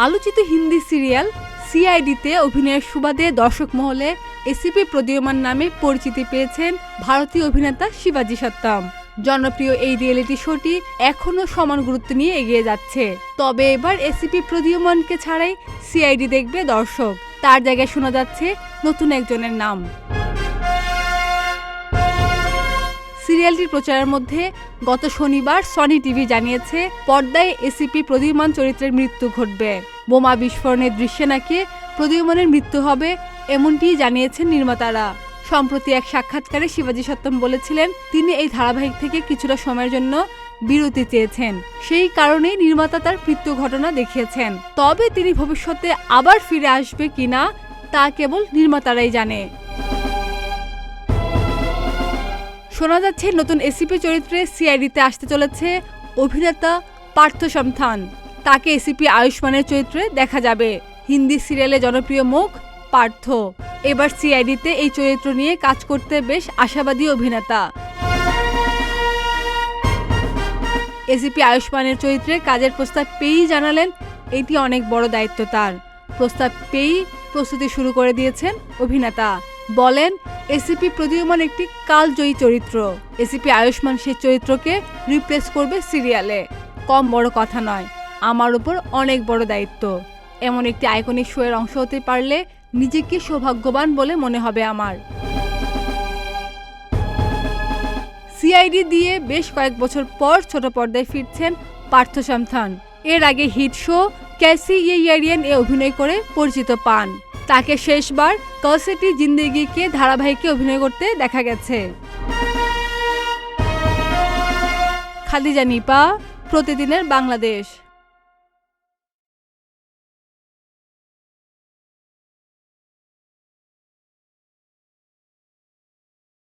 আলোচিত হিন্দি সিরিয়াল সিআইডিতে অভিনয়ের সুবাদে দর্শক মহলে এসিপি প্রদীয়মান নামে পরিচিতি পেয়েছেন ভারতীয় অভিনেতা শিবাজি সত্যম। জনপ্রিয় এই রিয়েলিটি শোটি এখনও সমান গুরুত্ব নিয়ে এগিয়ে যাচ্ছে। তবে এবার এসিপি প্রদীয়মানকে ছাড়াই সিআইডি দেখবে দর্শক। তার জায়গায় শোনা যাচ্ছে নতুন একজনের নাম। সিরিয়ালটির প্রচারের মধ্যে গত শনিবার সনি টিভি জানিয়েছে পর্দায় এসিপি প্রদীয়মান চরিত্রের মৃত্যু ঘটবে। বোমা বিস্ফোরণের দৃশ্যে নাকি প্রদীয়মানের মৃত্যু হবে এমনটিই জানিয়েছেন নির্মাতারা। সম্প্রতি এক সাক্ষাৎকারে শিবাজি সত্যম বলেছিলেন তিনি এই ধারাবাহিক থেকে কিছুটা সময়ের জন্য বিরতি চেয়েছেন, সেই কারণেই নির্মাতা তার মৃত্যু ঘটনা দেখিয়েছেন। তবে তিনি ভবিষ্যতে আবার ফিরে আসবে কিনা তা কেবল নির্মাতারাই জানে। শোনা যাচ্ছে নতুন এসিপি চরিত্রে সিআইডিতে আসতে চলেছে অভিনেতা পার্থ সমথান। তাকে এসিপি আয়ুষ্মানের চরিত্রে দেখা যাবে। হিন্দি সিরিয়ালে জনপ্রিয় মুখ পার্থ। এবার সিআইডিতে এই চরিত্র নিয়ে কাজ করতে বেশ আশাবাদী অভিনেতা। এসিপি আয়ুষ্মানের চরিত্রে কাজের প্রস্তাব পেয়েই জানালেন এটি অনেক বড় দায়িত্ব তার। প্রস্তাব পেয়েই প্রস্তুতি শুরু করে দিয়েছেন অভিনেতা। বলেন এসিপি প্রদীয়মান একটি কালজয়ী চরিত্র। এসিপি আয়ুষ্মান সেই চরিত্রকে রিপ্লেস করবে সিরিয়ালে। কম বড় কথা নয়, আমার উপর অনেক বড় দায়িত্ব। এমন একটি আইকনিক শো এর অংশ হতে পারলে নিজেকে সৌভাগ্যবান বলে মনে হবে আমার। সিআইডি দিয়ে বেশ কয়েক বছর পর ছোট পর্দায় ফিরছেন পার্থ সমথান। এর আগে হিট শো ক্যাসি ইয়ে ইয়ারিয়ান এ অভিনয় করে পরিচিত পান। তাকে শেষবার কলসেটি জিন্দেগিকে ধারাবাহিকে অভিনয় করতে দেখা গেছে। খাদিজা নিপা, প্রতিদিনের বাংলাদেশ।